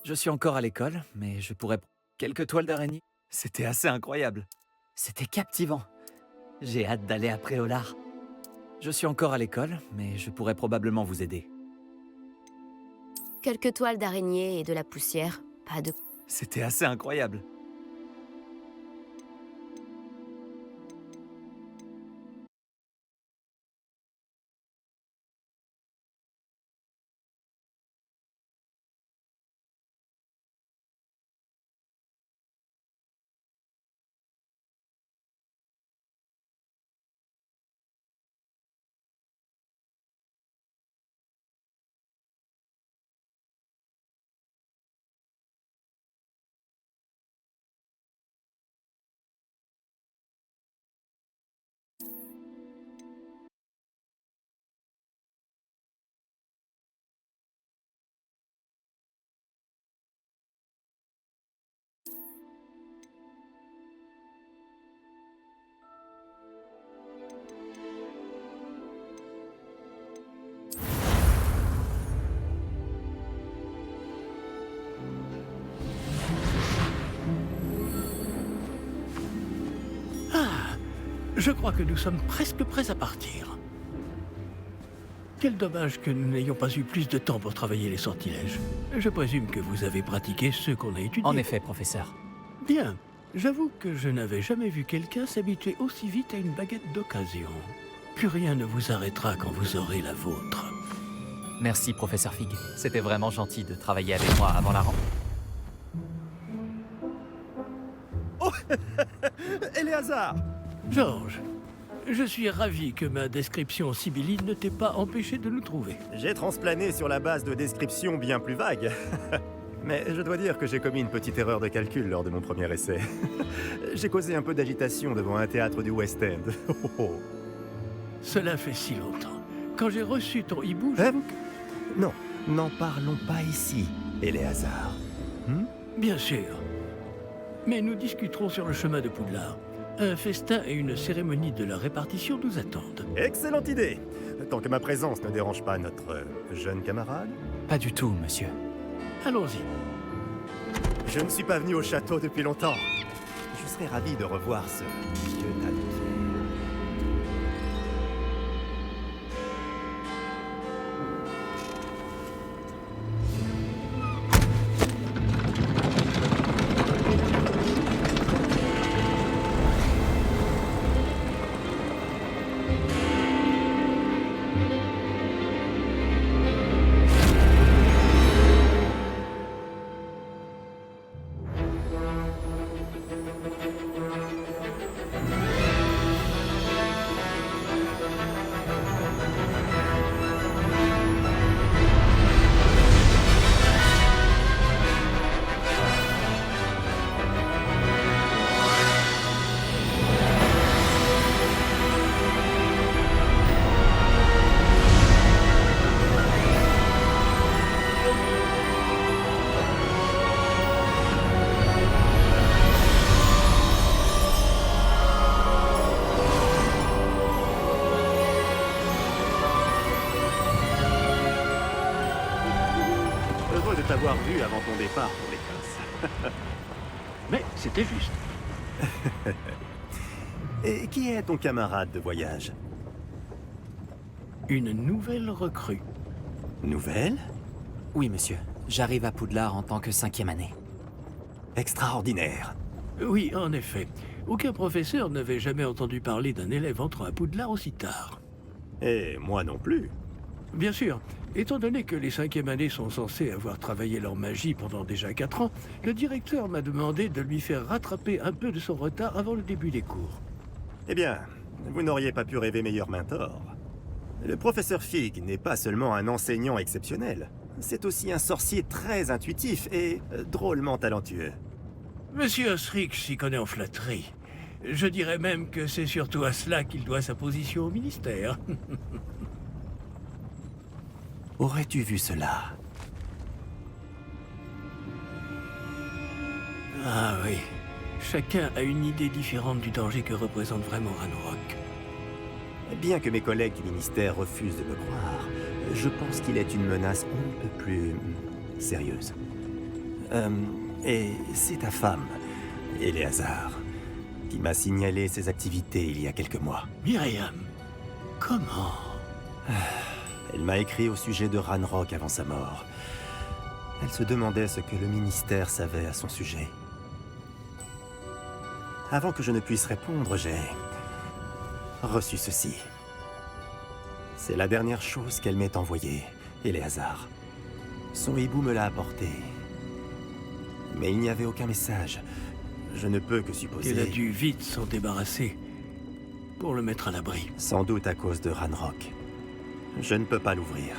Je suis encore à l'école, mais je pourrais... Quelques toiles d'araignée. C'était assez incroyable. C'était captivant. J'ai hâte d'aller à Préolard. Je suis encore à l'école, mais je pourrais probablement vous aider. Quelques toiles d'araignée et de la poussière, pas de... C'était assez incroyable. Je crois que nous sommes presque prêts à partir. Quel dommage que nous n'ayons pas eu plus de temps pour travailler les sortilèges. Je présume que vous avez pratiqué ceux qu'on a étudiés. En effet, professeur. Bien. J'avoue que je n'avais jamais vu quelqu'un s'habituer aussi vite à une baguette d'occasion. Plus rien ne vous arrêtera quand vous aurez la vôtre. Merci, professeur Fig. C'était vraiment gentil de travailler avec moi avant la rentrée. Éléazar! Georges, je suis ravi que ma description sibylline ne t'ait pas empêché de nous trouver. J'ai transplané sur la base de descriptions bien plus vagues. Mais je dois dire que j'ai commis une petite erreur de calcul lors de mon premier essai. J'ai causé un peu d'agitation devant un théâtre du West End. Cela fait si longtemps. Quand j'ai reçu ton hibou, j'avoue que... Non, n'en parlons pas ici, Éléazar. Bien sûr. Mais nous discuterons sur le chemin de Poudlard. Un festin et une cérémonie de la répartition nous attendent. Excellente idée! Tant que ma présence ne dérange pas notre jeune camarade. Pas du tout, monsieur. Allons-y. Je ne suis pas venu au château depuis longtemps. Je serais ravi de revoir ce vieux tas de pierres. Heureux de t'avoir vu avant ton départ pour l'Écosse. Mais c'était juste. Et qui est ton camarade de voyage? Une nouvelle recrue. Nouvelle? Oui, monsieur. J'arrive à Poudlard en tant que 5e année. Extraordinaire. Oui, en effet. Aucun professeur n'avait jamais entendu parler d'un élève entrant à Poudlard aussi tard. Et moi non plus. Bien sûr, étant donné que les 5e années sont censées avoir travaillé leur magie pendant déjà 4 ans, le directeur m'a demandé de lui faire rattraper un peu de son retard avant le début des cours. Eh bien, vous n'auriez pas pu rêver meilleur mentor. Le professeur Fig n'est pas seulement un enseignant exceptionnel, c'est aussi un sorcier très intuitif et drôlement talentueux. Monsieur Osric s'y connaît en flatterie. Je dirais même que c'est surtout à cela qu'il doit sa position au ministère. Aurais-tu vu cela? Ah oui. Chacun a une idée différente du danger que représente vraiment Ranrock. Bien que mes collègues du ministère refusent de me croire, je pense qu'il est une menace un peu plus sérieuse. Et c'est ta femme, Éléazar, qui m'a signalé ses activités il y a quelques mois. Myriam, comment? Elle m'a écrit au sujet de Ranrock avant sa mort. Elle se demandait ce que le ministère savait à son sujet. Avant que je ne puisse répondre, j'ai reçu ceci. C'est la dernière chose qu'elle m'ait envoyée, Éléazar. Son hibou me l'a apporté. Mais il n'y avait aucun message. Je ne peux que supposer... Il a dû vite s'en débarrasser pour le mettre à l'abri. Sans doute à cause de Ranrock. Je ne peux pas l'ouvrir.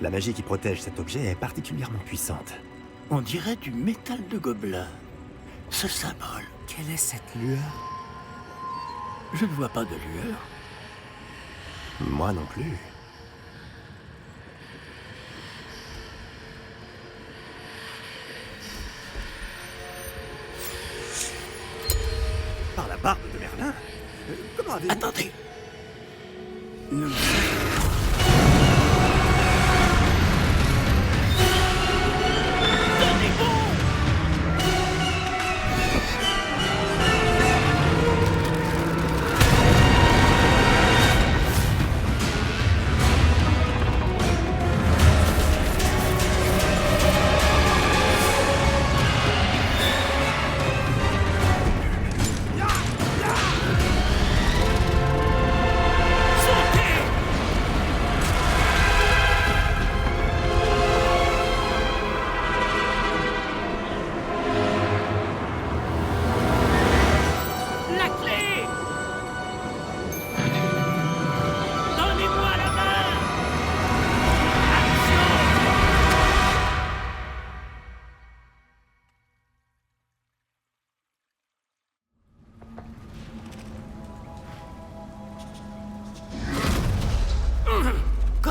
La magie qui protège cet objet est particulièrement puissante. On dirait du métal de gobelin. Ce symbole. Quelle est cette lueur? Je ne vois pas de lueur. Moi non plus. Par la barbe de Merlin? Comment avez-vous... Attendez. Nous...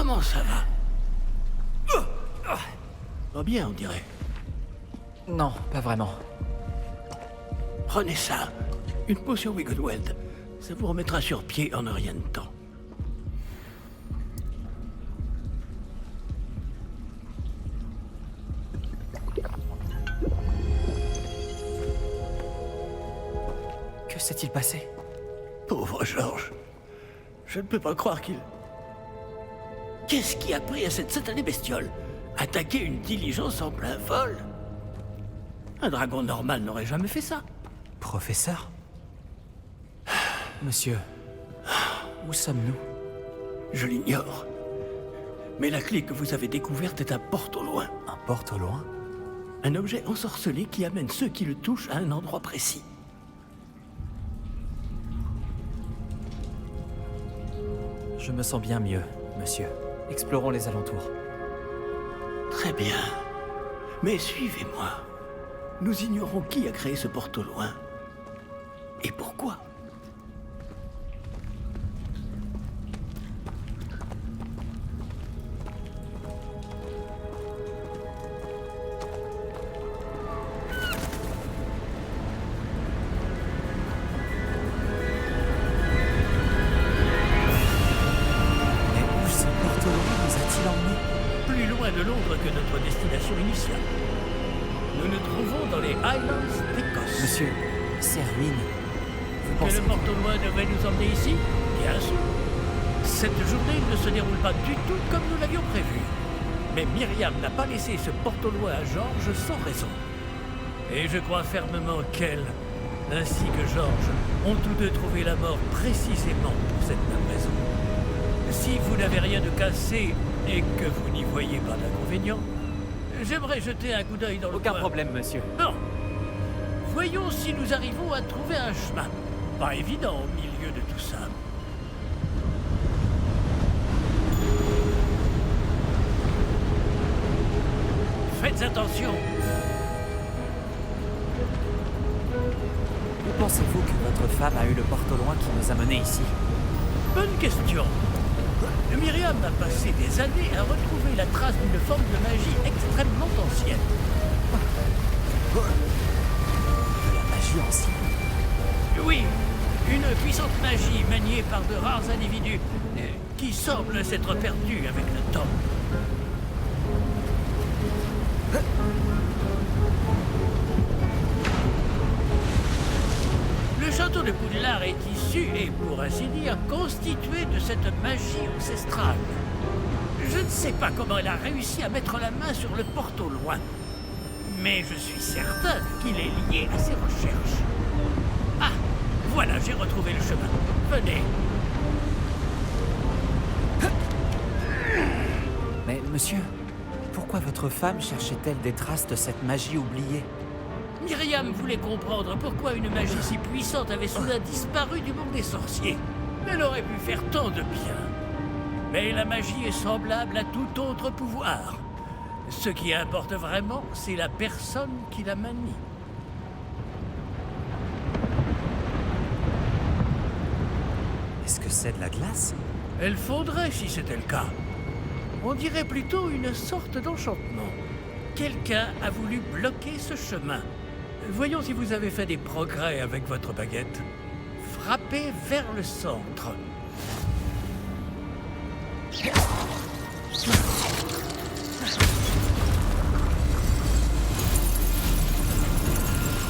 Comment ça va? Pas bien, on dirait. Non, pas vraiment. Prenez ça. Une potion Wiggleweld. Ça vous remettra sur pied en un rien de temps. Que s'est-il passé? Pauvre Georges. Je ne peux pas croire qu'il... Qu'est-ce qui a pris à cette satanée bestiole? Attaquer une diligence en plein vol? Un dragon normal n'aurait jamais fait ça. Professeur? Monsieur, où sommes-nous? Je l'ignore. Mais la clé que vous avez découverte est un porte au loin. Un porte au loin? Un objet ensorcelé qui amène ceux qui le touchent à un endroit précis. Je me sens bien mieux, monsieur. Explorons les alentours. Très bien. Mais suivez-moi. Nous ignorons qui a créé ce porte au loin. Et pourquoi? Plus loin de Londres que notre destination initiale. Nous nous trouvons dans les Highlands d'Écosse. Monsieur, c'est ruine. Vous Que pensez... le porte au loin devait nous emmener ici? Bien sûr. Cette journée ne se déroule pas du tout comme nous l'avions prévu. Mais Myriam n'a pas laissé ce porte au loin à Georges sans raison. Et je crois fermement qu'elle, ainsi que Georges, ont tous deux trouvé la mort précisément pour cette même raison. Si vous n'avez rien de cassé et que vous n'y voyez pas d'inconvénient, j'aimerais jeter un coup d'œil dans le Aucun coin. problème, monsieur. Non. Voyons si nous arrivons à trouver un chemin. Pas évident au milieu de tout ça. Faites attention. Où pensez-vous que votre femme a eu le porte au loin qui nous a menés ici? Bonne question. Myriam a passé des années à retrouver la trace d'une forme de magie extrêmement ancienne. De la magie ancienne? Oui, une puissante magie maniée par de rares individus qui semble s'être perdue avec le temps. Le château de Poudlard est issu et, pour ainsi dire, constitué de cette magie ancestrale. Je ne sais pas comment elle a réussi à mettre la main sur le porte au loin, mais je suis certain qu'il est lié à ses recherches. Ah, voilà, j'ai retrouvé le chemin. Venez. Mais, monsieur, pourquoi votre femme cherchait-elle des traces de cette magie oubliée? Myriam voulait comprendre pourquoi une magie si puissante avait soudain disparu du monde des sorciers. Elle aurait pu faire tant de bien. Mais la magie est semblable à tout autre pouvoir. Ce qui importe vraiment, c'est la personne qui la manie. Est-ce que c'est de la glace? Elle fondrait si c'était le cas. On dirait plutôt une sorte d'enchantement. Quelqu'un a voulu bloquer ce chemin. Voyons si vous avez fait des progrès avec votre baguette. Frappez vers le centre.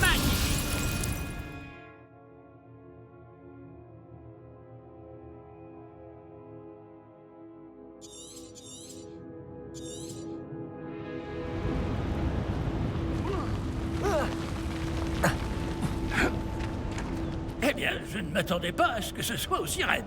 Magnifique! Eh bien, je ne m'attendais pas à ce que ce soit aussi raide.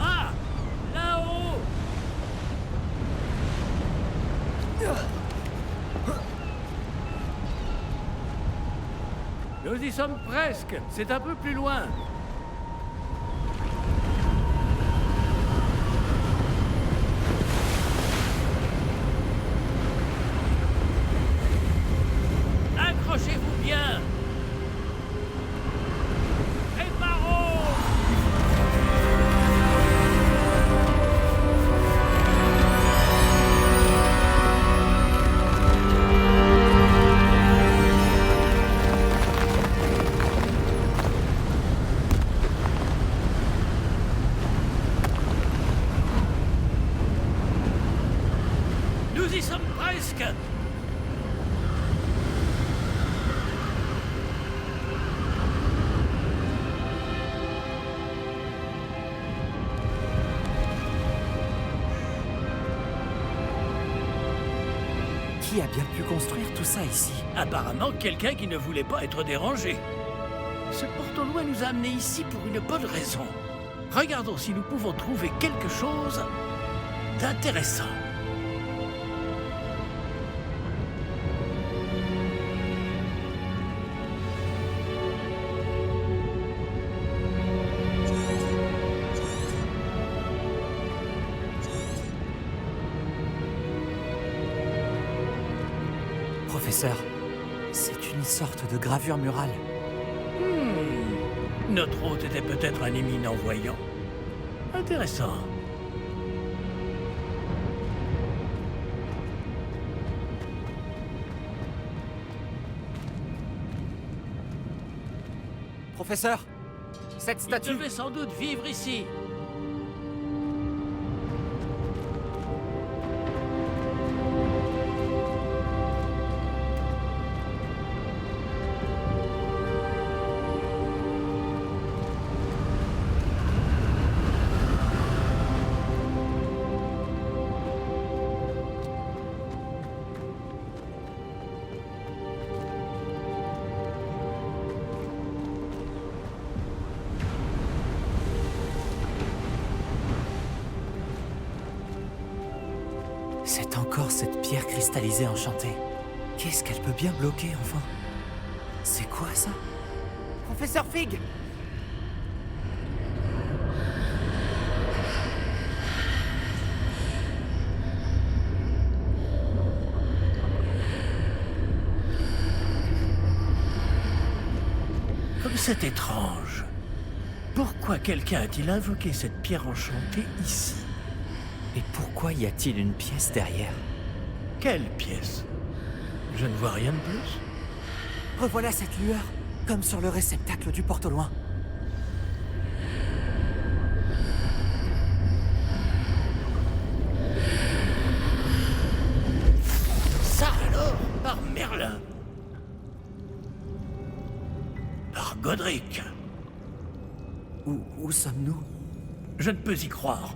Ah! Là-haut! Nous y sommes presque. C'est un peu plus loin. Nous y sommes presque. Qui a bien pu construire tout ça ici? Apparemment, quelqu'un qui ne voulait pas être dérangé. Ce porte-loin nous a amenés ici pour une bonne raison. Regardons si nous pouvons trouver quelque chose d'intéressant. Professeur, c'est une sorte de gravure murale. Notre hôte était peut-être un éminent voyant. Intéressant. Professeur, cette Il statue... devait sans doute vivre ici. C'est encore cette pierre cristallisée enchantée. Qu'est-ce qu'elle peut bien bloquer, enfin? C'est quoi, ça? Professeur Fig! Comme c'est étrange. Pourquoi quelqu'un a-t-il invoqué cette pierre enchantée ici? Et pourquoi y a-t-il une pièce derrière? Quelle pièce? Je ne vois rien de plus. Revoilà cette lueur, comme sur le réceptacle du porte au loin. Ça alors, par Merlin. Par Godric. Où sommes-nous? Je ne peux y croire.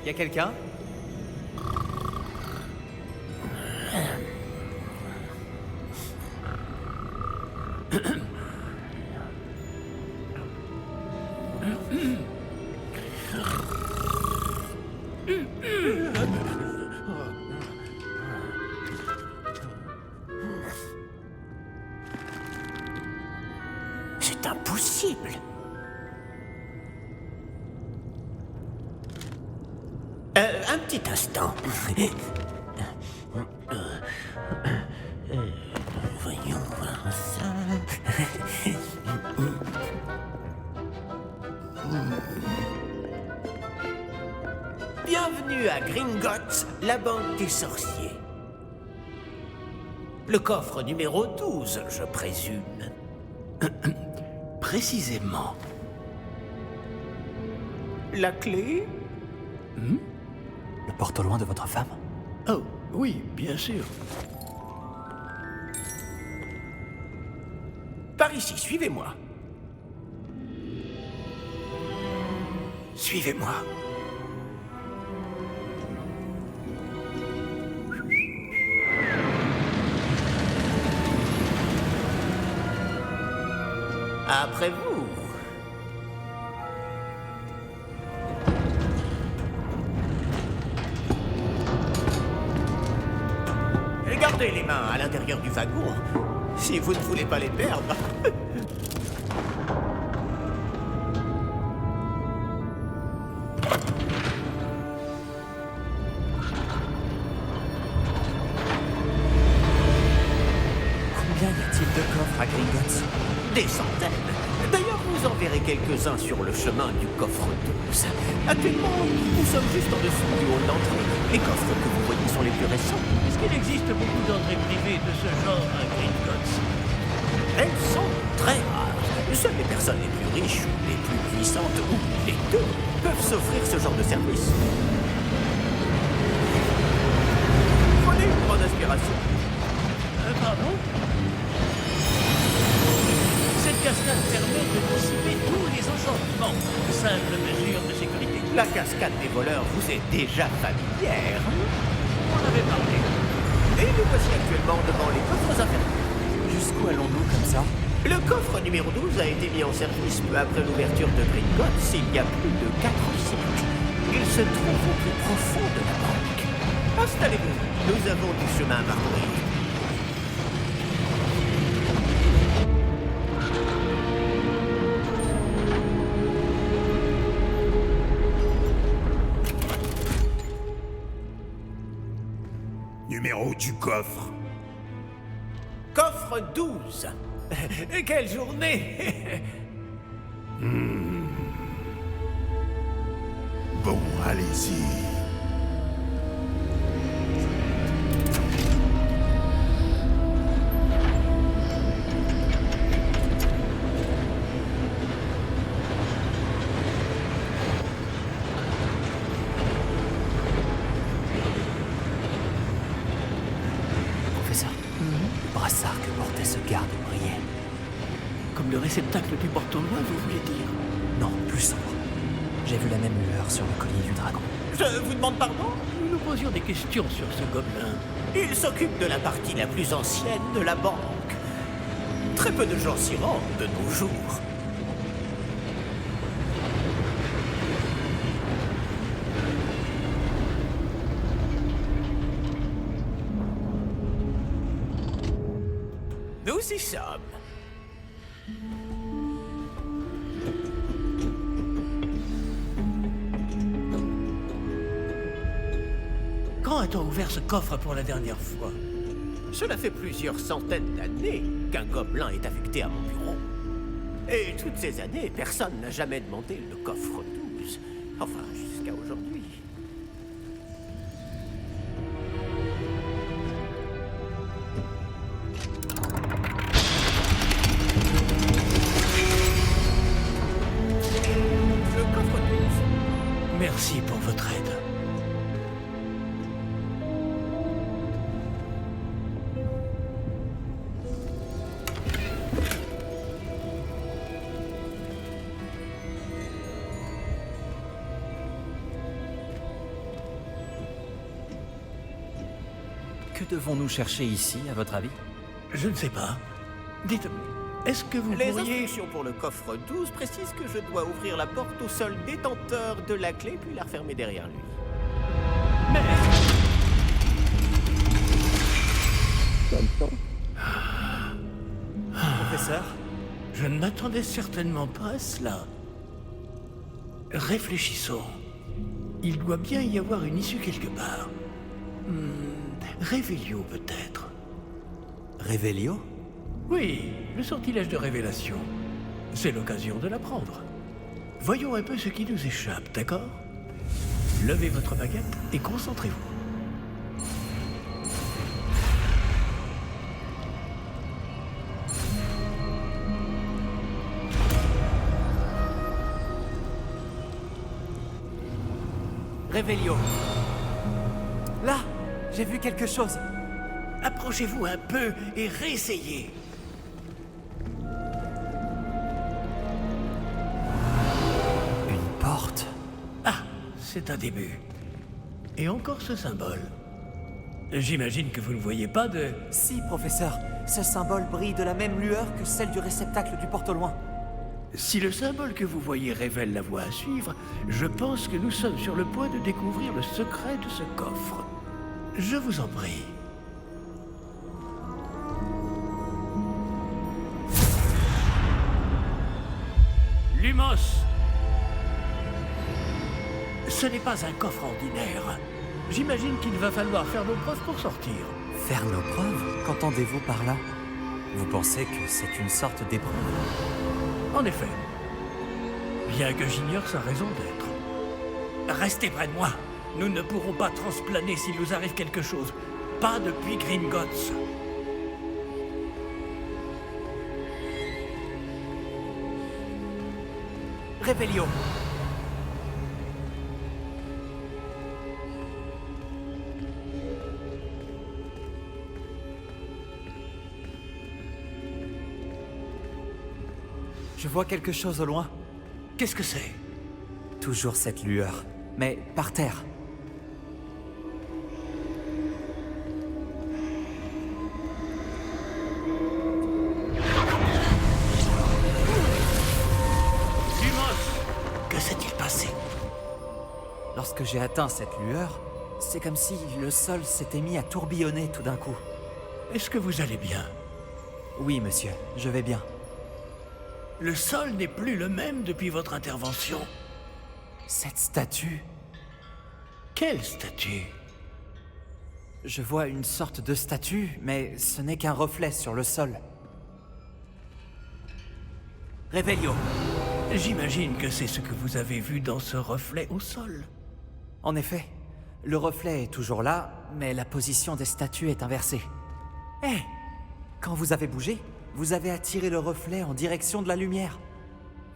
Y a quelqu'un? C'est impossible. Un petit instant. Voyons voir ça. Bienvenue à Gringotts, la banque des sorciers. Le coffre numéro 12, je présume. Précisément. La clé? Le porte au loin de votre femme? Oh, oui, bien sûr. Par ici, suivez-moi. Suivez-moi. Après vous. Gardez les mains à l'intérieur du wagon, si vous ne voulez pas les perdre. Combien y a-t-il de coffres à Gringotts? Des centaines. D'ailleurs, vous vous en verrez quelques-uns sur le chemin du coffre 12. Actuellement, nous sommes juste en dessous du hall d'entrée. Les coffres que vous voyez sont les plus récents. Est-ce qu'il existe beaucoup d'entrées privées de ce genre à Gringotts? Elles sont très rares. Seules les personnes les plus riches ou les plus puissantes, ou les deux, peuvent s'offrir ce genre de service. Prenez une grande inspiration. Pardon? Cette cascade permet de dissiper tous les enchantements. Simple mesure de sécurité. La cascade des voleurs vous est déjà familière. On avait parlé. Et nous voici actuellement devant les coffres inférieurs. Jusqu'où allons-nous comme ça? Le coffre numéro 12 a été mis en service peu après l'ouverture de Gringotts il y a plus de 4 siècles. Il se trouve au plus profond de la banque. Installez-vous, nous avons du chemin à parcourir. Numéro du coffre. Coffre 12. Quelle journée. Bon, allez-y. Professeur, le brassard que portait ce garde brillait. Comme le réceptacle du porte-loin, vous voulez dire? Non, plus sombre. J'ai vu la même lueur sur le collier du dragon. Je vous demande pardon? Nous nous posions des questions sur ce gobelin. Il s'occupe de la partie la plus ancienne de la banque. Très peu de gens s'y rendent de nos jours. Nous y sommes. Quand a-t-on ouvert ce coffre pour la dernière fois? Cela fait plusieurs centaines d'années qu'un gobelin est affecté à mon bureau. Et toutes ces années, personne n'a jamais demandé le coffre 12. Enfin, jusqu'à aujourd'hui. Le coffre 12. Merci pour votre aide. Que devons-nous chercher ici, à votre avis? Je ne sais pas. Dites, est-ce que vous Les pourriez... instructions pour le coffre 12 précisent que je dois ouvrir la porte au seul détenteur de la clé puis la refermer derrière lui. Mais... Professeur? Je ne m'attendais certainement pas à cela. Réfléchissons. Il doit bien y avoir une issue quelque part. Révélio, peut-être. Révélio? Oui, le sortilège de révélation. C'est l'occasion de l'apprendre. Voyons un peu ce qui nous échappe, d'accord? Levez votre baguette et concentrez-vous. Révélio. Là, j'ai vu quelque chose. Approchez-vous un peu et réessayez. Une porte. Ah, c'est un début. Et encore ce symbole. J'imagine que vous ne voyez pas de... Si, professeur. Ce symbole brille de la même lueur que celle du réceptacle du porte-loin. Si le symbole que vous voyez révèle la voie à suivre, je pense que nous sommes sur le point de découvrir le secret de ce coffre. Je vous en prie. Lumos! Ce n'est pas un coffre ordinaire. J'imagine qu'il va falloir faire nos preuves pour sortir. Faire nos preuves? Qu'entendez-vous par là? Vous pensez que c'est une sorte d'épreuve? En effet, Bien que j'ignore sa raison d'être. Restez près de moi. Nous ne pourrons pas transplaner s'il nous arrive quelque chose. Pas depuis Gringotts. Revelio. Je vois quelque chose au loin. Qu'est-ce que c'est? Toujours cette lueur, mais par terre. Que s'est-il passé? Lorsque j'ai atteint cette lueur, c'est comme si le sol s'était mis à tourbillonner tout d'un coup. Est-ce que vous allez bien? Oui, monsieur, je vais bien. Le sol n'est plus le même depuis votre intervention. Cette statue, Quelle statue? je vois une sorte de statue, mais ce n'est qu'un reflet sur le sol. Revelio. J'imagine que c'est ce que vous avez vu dans ce reflet au sol. En effet, le reflet est toujours là, mais la position des statues est inversée. Hé! Quand vous avez bougé, vous avez attiré le reflet en direction de la lumière.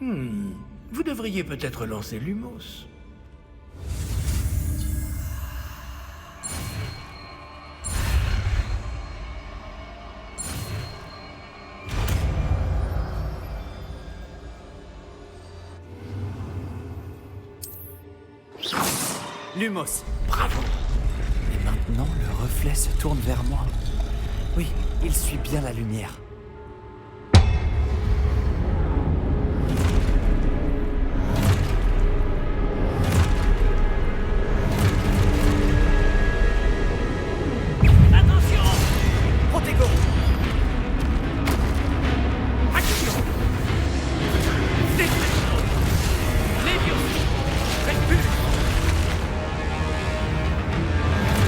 Vous devriez peut-être lancer Lumos. Lumos. Bravo! Et maintenant, le reflet se tourne vers moi. Oui, il suit bien la lumière. Attention! Protego! Action! Déflexion! Lévios! Expulse!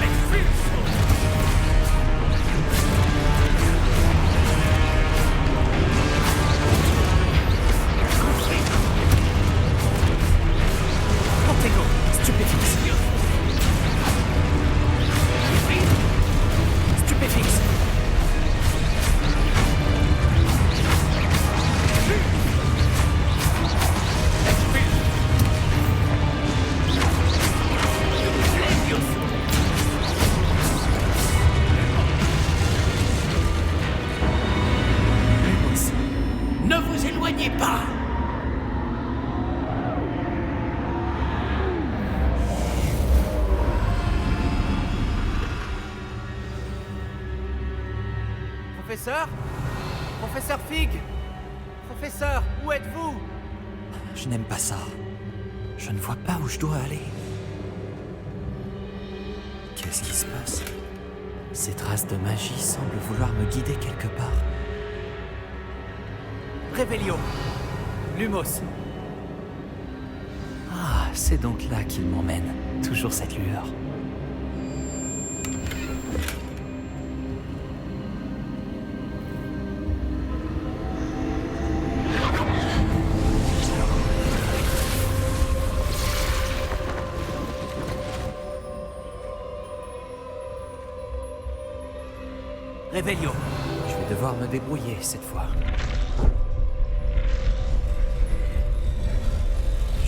Expulse! Protego! Stupéfix! Stupéfix! Lumos. Ne vous éloignez pas! Professeur? Professeur Fig? Professeur, où êtes-vous? Je n'aime pas ça. Je ne vois pas où je dois aller. Qu'est-ce qui se passe? Ces traces de magie semblent vouloir me guider quelque part. Revelio! Lumos! Ah, c'est donc là qu'il m'emmène. Toujours cette lueur. Revelio. Je vais devoir me débrouiller cette fois.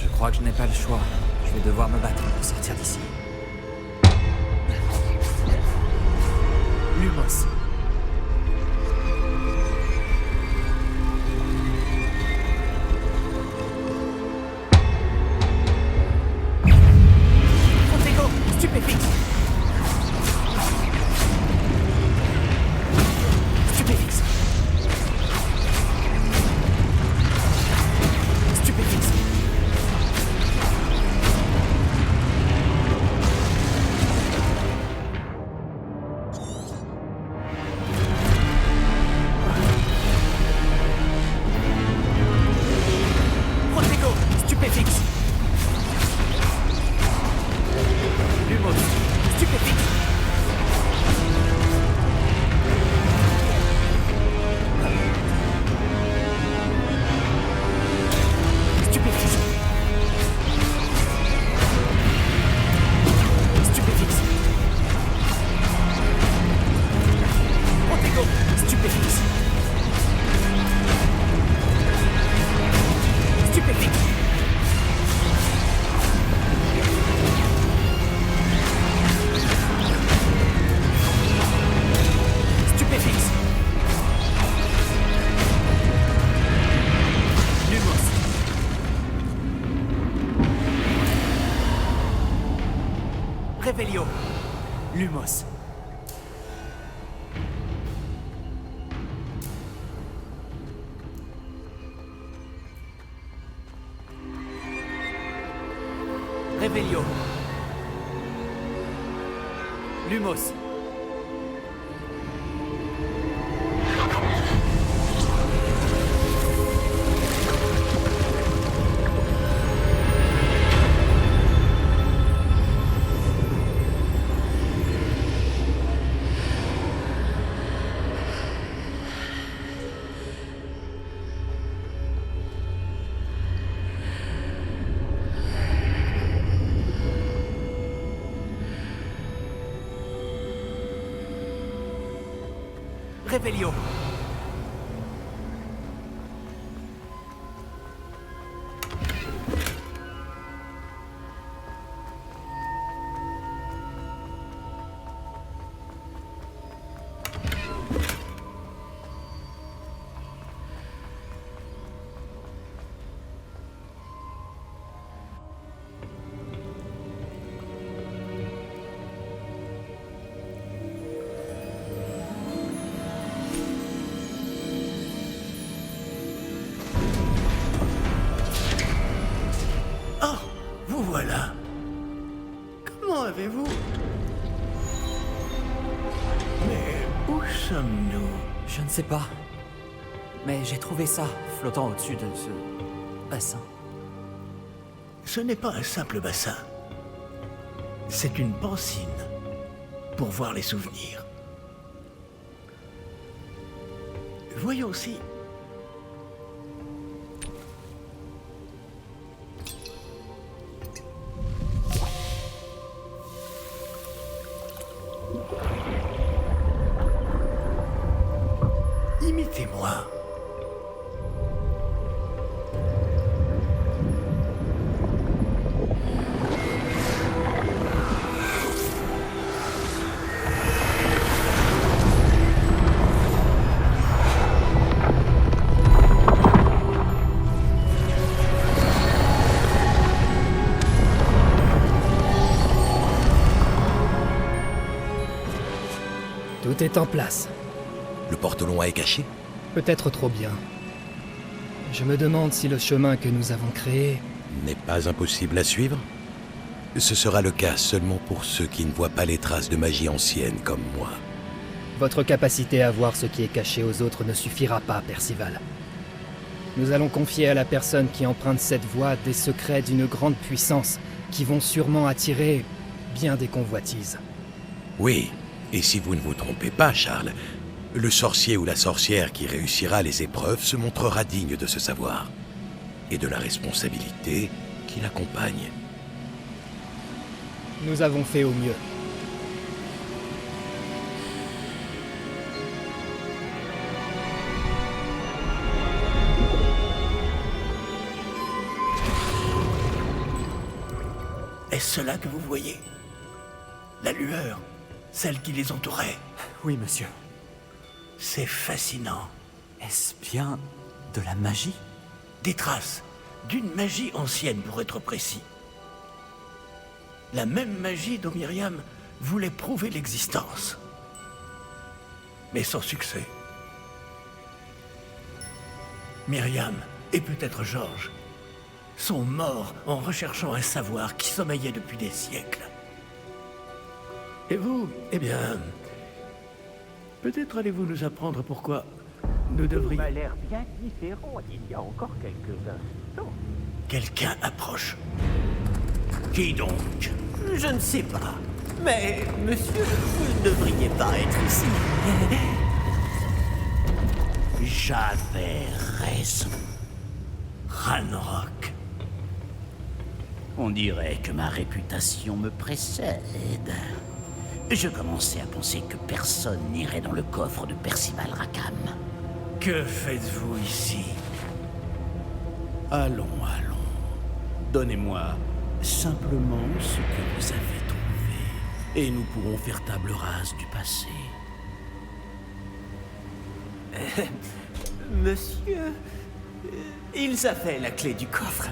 Je crois que je n'ai pas le choix. Je vais devoir me battre pour sortir d'ici. Lumos. Protego. Stupéfix. Stupéfix. Stupéfix. Stupéfixe. Stupéfixe. Stupéfixe. Lumos. Revelio. Lumos. Revelio. Lumos. Revelio. Oh, vous voilà. Comment avez-vous... Mais où sommes-nous? Je ne sais pas. Mais j'ai trouvé ça, flottant au-dessus de ce bassin. Ce n'est pas un simple bassin. C'est une pancine pour voir les souvenirs. Voyons si... Imitez-moi. Tout est en place. Le porte-loin est caché? Peut-être trop bien. Je me demande si le chemin que nous avons créé... N'est pas impossible à suivre? Ce sera le cas seulement pour ceux qui ne voient pas les traces de magie ancienne comme moi. Votre capacité à voir ce qui est caché aux autres ne suffira pas, Percival. Nous allons confier à la personne qui emprunte cette voie des secrets d'une grande puissance qui vont sûrement attirer bien des convoitises. Oui, et si vous ne vous trompez pas, Charles, le sorcier ou la sorcière qui réussira les épreuves se montrera digne de ce savoir et de la responsabilité qui l'accompagne. Nous avons fait au mieux. Est-ce cela que vous voyez? La lueur, celle qui les entourait. Oui, monsieur. C'est fascinant. Est-ce bien de la magie? Des traces d'une magie ancienne, pour être précis. La même magie dont Myriam voulait prouver l'existence. Mais sans succès. Myriam, et peut-être Georges, sont morts en recherchant un savoir qui sommeillait depuis des siècles. Et vous, eh bien... peut-être allez-vous nous apprendre pourquoi nous devrions... a l'air bien différent il y a encore quelques instants. Quelqu'un approche. Qui donc? Je ne sais pas. Mais, monsieur, vous ne devriez pas être ici. J'avais raison. Ranrock. On dirait que ma réputation me précède. Je commençais à penser que personne n'irait dans le coffre de Percival Rackham. Que faites-vous ici? Allons. Donnez-moi simplement ce que vous avez trouvé. Et nous pourrons faire table rase du passé. Monsieur, ils avaient la clé du coffre.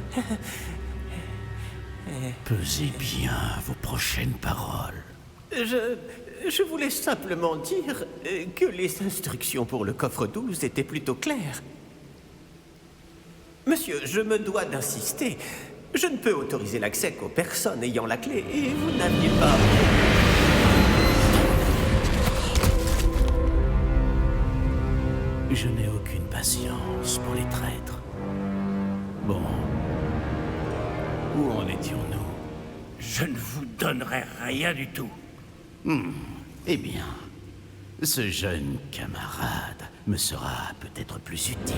Pesez bien vos prochaines paroles. Je voulais simplement dire que les instructions pour le coffre 12 étaient plutôt claires. Monsieur, je me dois d'insister. Je ne peux autoriser l'accès qu'aux personnes ayant la clé, et vous n'aviez pas... Je n'ai aucune patience pour les traîtres. Bon. Où en étions-nous? Je ne vous donnerai rien du tout. Eh bien, ce jeune camarade me sera peut-être plus utile.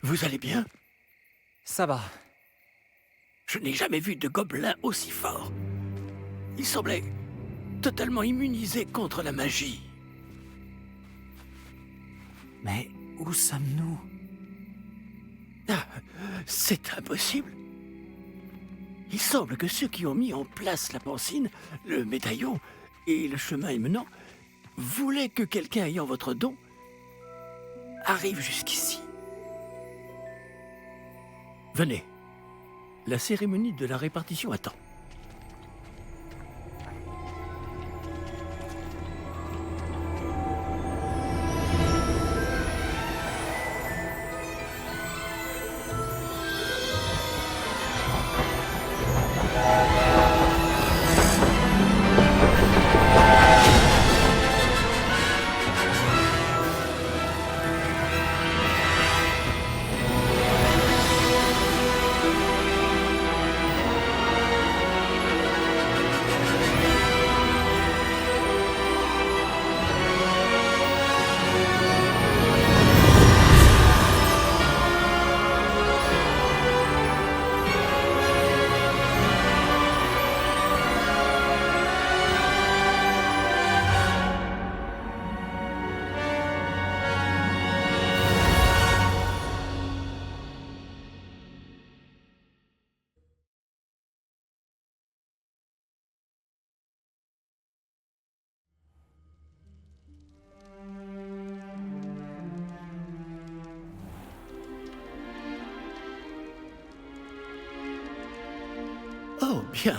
Vous allez bien? Ça va. Je n'ai jamais vu de gobelin aussi fort. Il semblait totalement immunisé contre la magie. Mais où sommes-nous? Ah, c'est impossible. Il semble que ceux qui ont mis en place la pancine, le médaillon et le chemin émenant voulaient que quelqu'un ayant votre don arrive jusqu'ici. Venez. La cérémonie de la répartition attend. Oh, bien.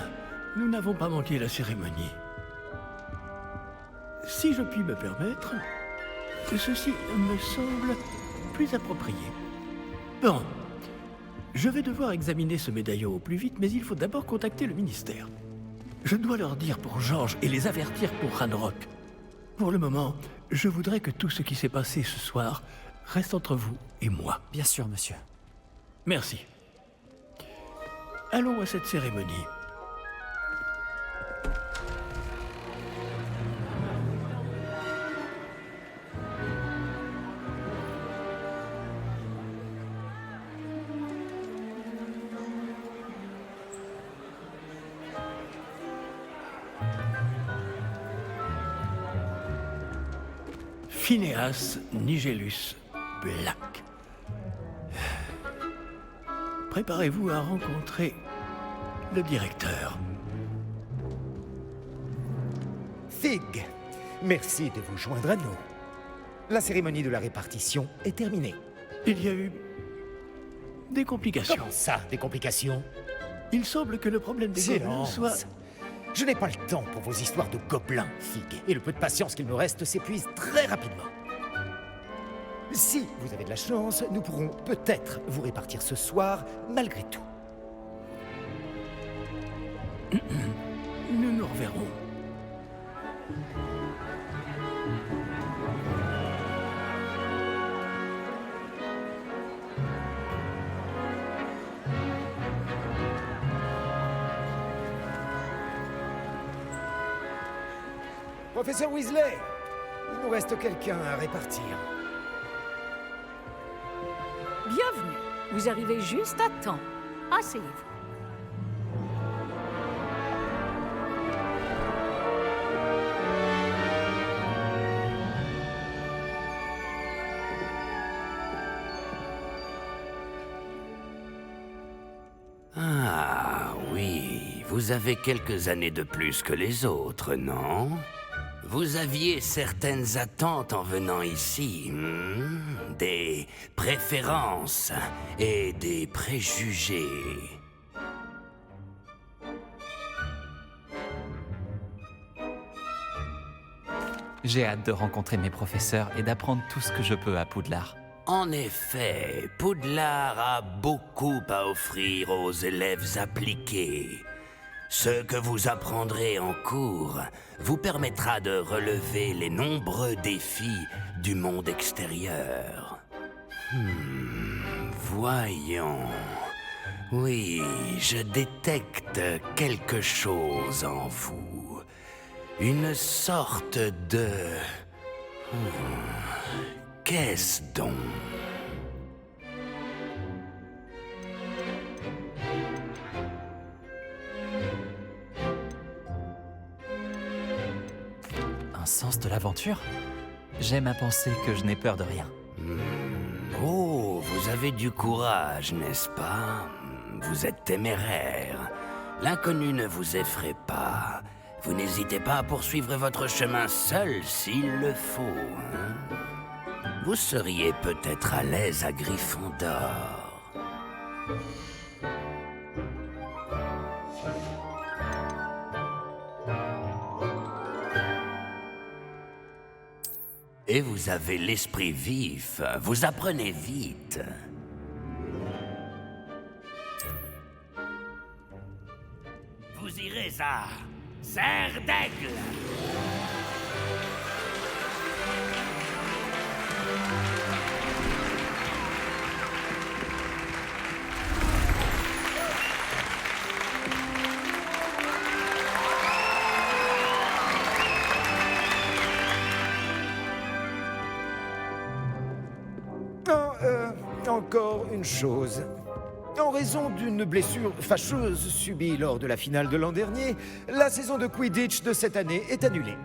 Nous n'avons pas manqué la cérémonie. Si je puis me permettre, ceci me semble plus approprié. Bon. Je vais devoir examiner ce médaillon au plus vite, mais il faut d'abord contacter le ministère. Je dois leur dire pour George et les avertir pour Ranrock. Pour le moment, je voudrais que tout ce qui s'est passé ce soir reste entre vous et moi. Bien sûr, monsieur. Merci. Allons à cette cérémonie. Phineas Nigellus Black, préparez-vous à rencontrer le directeur. Fig, merci de vous joindre à nous. La cérémonie de la répartition est terminée. Il y a eu des complications. Comment ça, des complications? Il semble que le problème des gobelins Silence. soit... Je n'ai pas le temps pour vos histoires de gobelins, Fig, et le peu de patience qu'il me reste s'épuise très rapidement. Si vous avez de la chance, nous pourrons peut-être vous répartir ce soir, malgré tout. Nous nous reverrons. Professeur Weasley, il nous reste quelqu'un à répartir. Bienvenue. Vous arrivez juste à temps. Asseyez-vous. Ah oui, vous avez quelques années de plus que les autres, non? Vous aviez certaines attentes en venant ici, des préférences et des préjugés. J'ai hâte de rencontrer mes professeurs et d'apprendre tout ce que je peux à Poudlard. En effet, Poudlard a beaucoup à offrir aux élèves appliqués. Ce que vous apprendrez en cours vous permettra de relever les nombreux défis du monde extérieur. Voyons. Oui, je détecte quelque chose en vous. Une sorte de... Qu'est-ce donc? Un sens de l'aventure? J'aime à penser que je n'ai peur de rien. Oh, vous avez du courage, n'est-ce pas? Vous êtes téméraire. L'inconnu ne vous effraie pas. Vous n'hésitez pas à poursuivre votre chemin seul s'il le faut. Vous seriez peut-être à l'aise à Gryffondor. Et vous avez l'esprit vif, vous apprenez vite. Vous irez à Serre d'Aigle. Encore une chose. En raison d'une blessure fâcheuse subie lors de la finale de l'an dernier, la saison de Quidditch de cette année est annulée.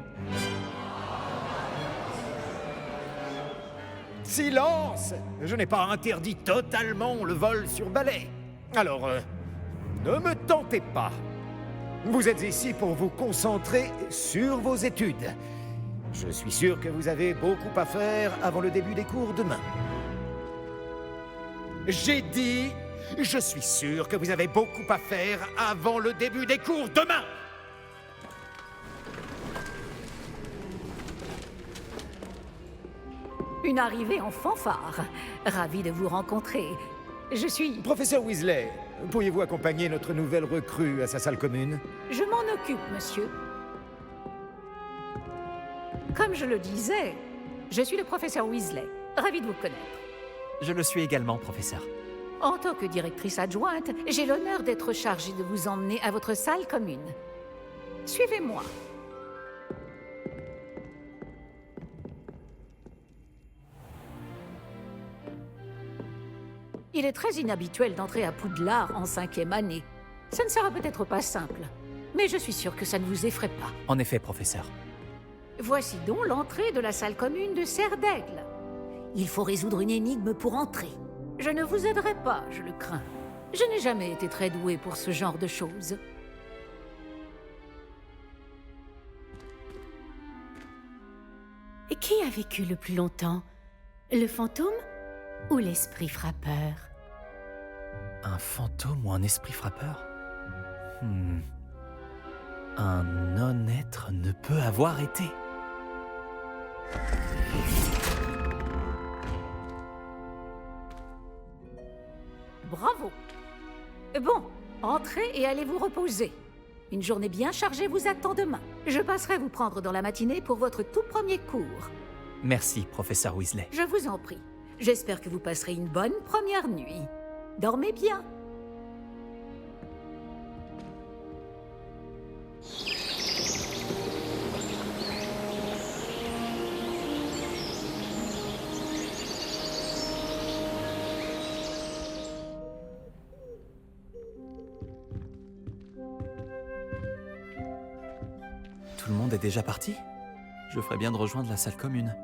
Silence! Je n'ai pas interdit totalement le vol sur balai. Alors, ne me tentez pas. Vous êtes ici pour vous concentrer sur vos études. Je suis sûr que vous avez beaucoup à faire avant le début des cours demain. J'ai dit, je suis sûr que vous avez beaucoup à faire avant le début des cours demain. Une arrivée en fanfare. Ravi de vous rencontrer. Je suis... Professeur Weasley, pourriez-vous accompagner notre nouvelle recrue à sa salle commune? Je m'en occupe, monsieur. Comme je le disais, je suis le professeur Weasley. Ravi de vous connaître. Je le suis également, professeur. En tant que directrice adjointe, j'ai l'honneur d'être chargée de vous emmener à votre salle commune. Suivez-moi. Il est très inhabituel d'entrer à Poudlard en 5e année. Ça ne sera peut-être pas simple, mais je suis sûre que ça ne vous effraie pas. En effet, professeur. Voici donc l'entrée de la salle commune de Serre d'Aigle. Il faut résoudre une énigme pour entrer. Je ne vous aiderai pas, je le crains. Je n'ai jamais été très douée pour ce genre de choses. Et qui a vécu le plus longtemps? Le fantôme ou l'esprit frappeur? Un fantôme ou un esprit frappeur? Un non-être ne peut avoir été. Bravo! Bon, entrez et allez vous reposer. Une journée bien chargée vous attend demain. Je passerai vous prendre dans la matinée pour votre tout premier cours. Merci, professeur Weasley. Je vous en prie. J'espère que vous passerez une bonne première nuit. Dormez bien. Tout le monde est déjà parti? Je ferais bien de rejoindre la salle commune.